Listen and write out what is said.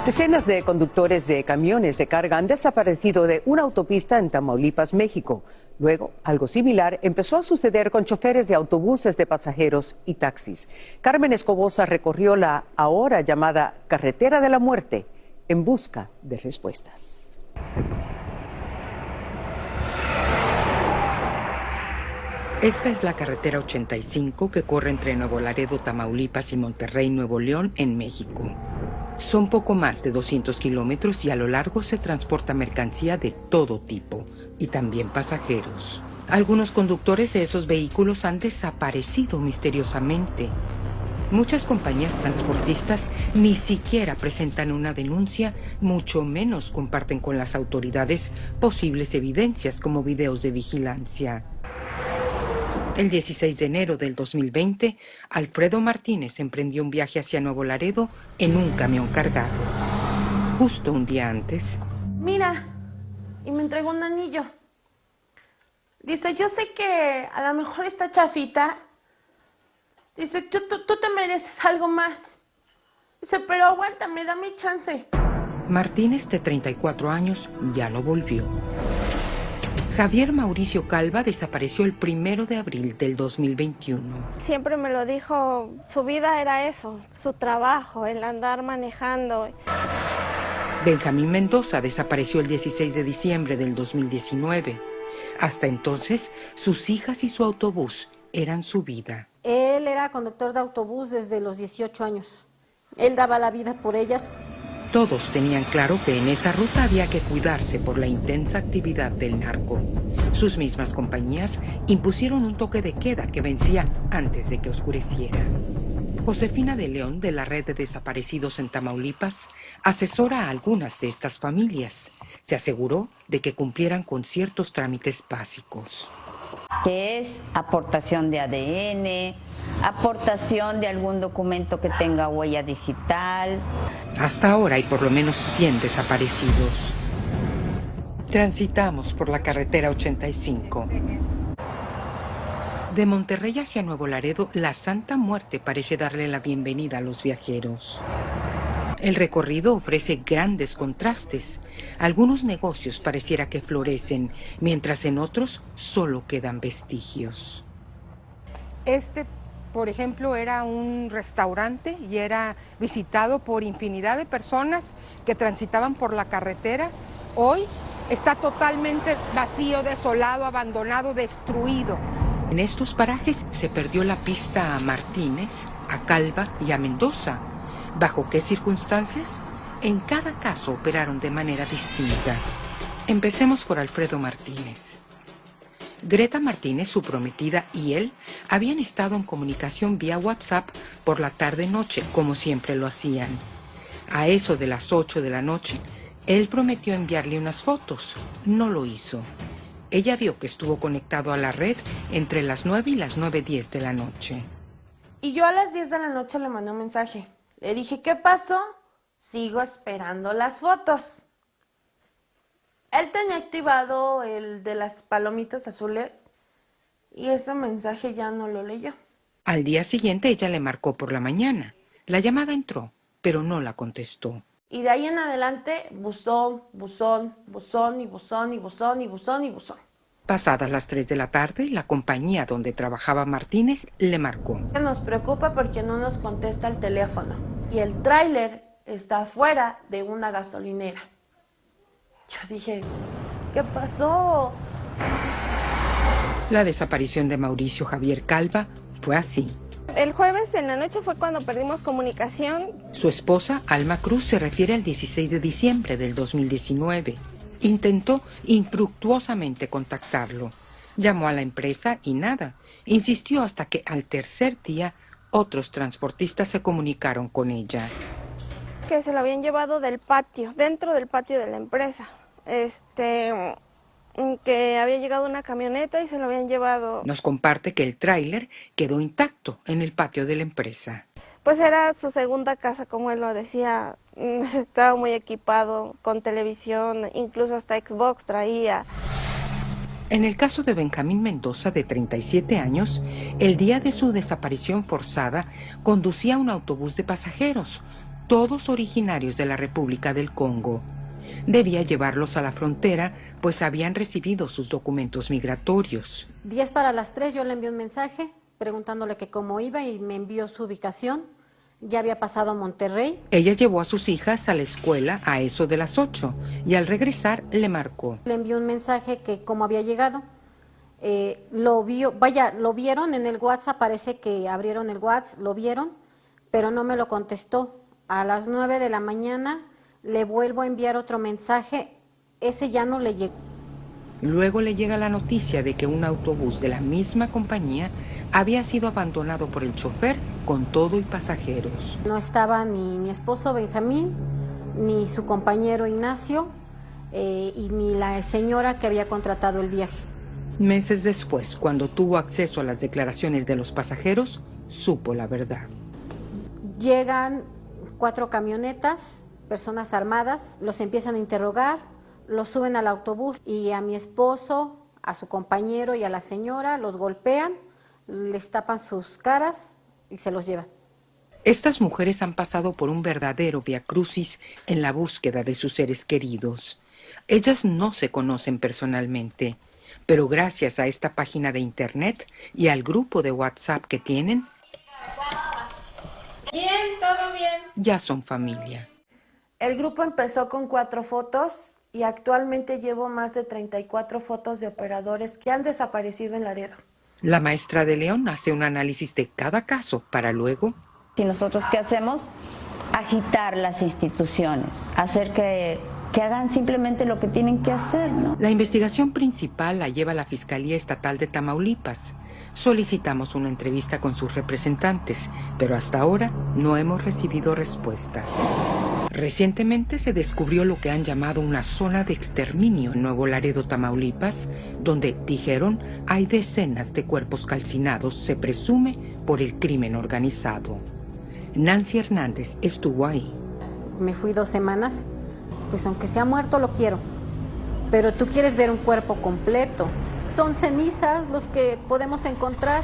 Decenas de conductores de camiones de carga han desaparecido de una autopista en Tamaulipas, México. Luego, algo similar empezó a suceder con choferes de autobuses de pasajeros y taxis. Carmen Escobosa recorrió la ahora llamada Carretera de la Muerte en busca de respuestas. Esta es la carretera 85 que corre entre Nuevo Laredo, Tamaulipas y Monterrey, Nuevo León, en México. Son poco más de 200 kilómetros y a lo largo se transporta mercancía de todo tipo y también pasajeros. Algunos conductores de esos vehículos han desaparecido misteriosamente. Muchas compañías transportistas ni siquiera presentan una denuncia, mucho menos comparten con las autoridades posibles evidencias como videos de vigilancia. El 16 de enero del 2020, Alfredo Martínez emprendió un viaje hacia Nuevo Laredo en un camión cargado. Justo un día antes. Mira, y me entregó un anillo. Dice, yo sé que a lo mejor está chafita. Dice, tú te mereces algo más. Dice, pero aguántame, dame chance. Martínez, de 34 años, ya no volvió. Javier Mauricio Calva desapareció el 1 de abril del 2021. Siempre me lo dijo, su vida era eso, su trabajo, el andar manejando. Benjamín Mendoza desapareció el 16 de diciembre del 2019. Hasta entonces, sus hijas y su autobús eran su vida. Él era conductor de autobús desde los 18 años. Él daba la vida por ellas. Todos tenían claro que en esa ruta había que cuidarse por la intensa actividad del narco. Sus mismas compañías impusieron un toque de queda que vencía antes de que oscureciera. Josefina de León, de la Red de Desaparecidos en Tamaulipas, asesora a algunas de estas familias. Se aseguró de que cumplieran con ciertos trámites básicos. Que es aportación de ADN, aportación de algún documento que tenga huella digital. Hasta ahora hay por lo menos 100 desaparecidos. Transitamos por la carretera 85. De Monterrey hacia Nuevo Laredo, la Santa Muerte parece darle la bienvenida a los viajeros. El recorrido ofrece grandes contrastes. Algunos negocios pareciera que florecen, mientras en otros solo quedan vestigios. Por ejemplo, era un restaurante y era visitado por infinidad de personas que transitaban por la carretera. Hoy está totalmente vacío, desolado, abandonado, destruido. En estos parajes se perdió la pista a Martínez, a Calva y a Mendoza. ¿Bajo qué circunstancias? En cada caso operaron de manera distinta. Empecemos por Alfredo Martínez. Greta Martínez, su prometida, y él habían estado en comunicación vía WhatsApp por la tarde-noche, como siempre lo hacían. A eso de las 8 de la noche, él prometió enviarle unas fotos. No lo hizo. Ella vio que estuvo conectado a la red entre las 9 y las 9:10 de la noche. Y yo a las 10 de la noche le mandé un mensaje. Le dije, ¿qué pasó? Sigo esperando las fotos. Él tenía activado el de las palomitas azules y ese mensaje ya no lo leyó. Al día siguiente ella le marcó por la mañana. La llamada entró, pero no la contestó. Y de ahí en adelante, buzón, buzón, buzón y buzón y buzón y buzón y buzón. Pasadas las 3 de la tarde, la compañía donde trabajaba Martínez le marcó. Nos preocupa porque no nos contesta el teléfono y el tráiler está afuera de una gasolinera. Yo dije, ¿qué pasó? La desaparición de Mauricio Javier Calva fue así. El jueves en la noche fue cuando perdimos comunicación. Su esposa, Alma Cruz, se refiere al 16 de diciembre del 2019. Intentó infructuosamente contactarlo. Llamó a la empresa y nada. Insistió hasta que al tercer día otros transportistas se comunicaron con ella. Que se lo habían llevado del patio, dentro del patio de la empresa. Que había llegado una camioneta y se lo habían llevado. Nos comparte que el tráiler quedó intacto en el patio de la empresa. Pues era su segunda casa, como él lo decía. Estaba muy equipado con televisión, incluso hasta Xbox traía. En el caso de Benjamín Mendoza, de 37 años, el día de su desaparición forzada, conducía un autobús de pasajeros. todos originarios de la República del Congo. Debía llevarlos a la frontera, pues habían recibido sus documentos migratorios. 10 para las 3 yo le envié un mensaje preguntándole que cómo iba y me envió su ubicación. Ya había pasado a Monterrey. Ella llevó a sus hijas a la escuela a eso de las 8 y al regresar le marcó. Le envió un mensaje que cómo había llegado. Lo vieron en el WhatsApp, parece que abrieron el WhatsApp, lo vieron, pero no me lo contestó. A las 9 de la mañana le vuelvo a enviar otro mensaje, ese ya no le llegó. Luego le llega la noticia de que un autobús de la misma compañía había sido abandonado por el chofer con todo y pasajeros. No estaba ni mi esposo Benjamín, ni su compañero Ignacio, y ni la señora que había contratado el viaje. Meses después, cuando tuvo acceso a las declaraciones de los pasajeros, supo la verdad. Llegan 4 camionetas, personas armadas, los empiezan a interrogar, los suben al autobús y a mi esposo, a su compañero y a la señora los golpean, les tapan sus caras y se los llevan. Estas mujeres han pasado por un verdadero viacrucis en la búsqueda de sus seres queridos. Ellas no se conocen personalmente, pero gracias a esta página de internet y al grupo de WhatsApp que tienen, Bien, todo bien. ya son familia. El grupo empezó con 4 fotos y actualmente llevo más de 34 fotos de operadores que han desaparecido en Laredo. La maestra de León hace un análisis de cada caso para luego... ¿Y nosotros qué hacemos? Agitar las instituciones, hacer que hagan simplemente lo que tienen que hacer, ¿no? La investigación principal la lleva la Fiscalía Estatal de Tamaulipas. Solicitamos una entrevista con sus representantes, pero hasta ahora no hemos recibido respuesta. Recientemente se descubrió lo que han llamado una zona de exterminio en Nuevo Laredo, Tamaulipas, donde, dijeron, hay decenas de cuerpos calcinados, se presume, por el crimen organizado. Nancy Hernández estuvo ahí. Me fui 2 semanas, pues aunque sea muerto lo quiero, pero tú quieres ver un cuerpo completo. Son cenizas los que podemos encontrar.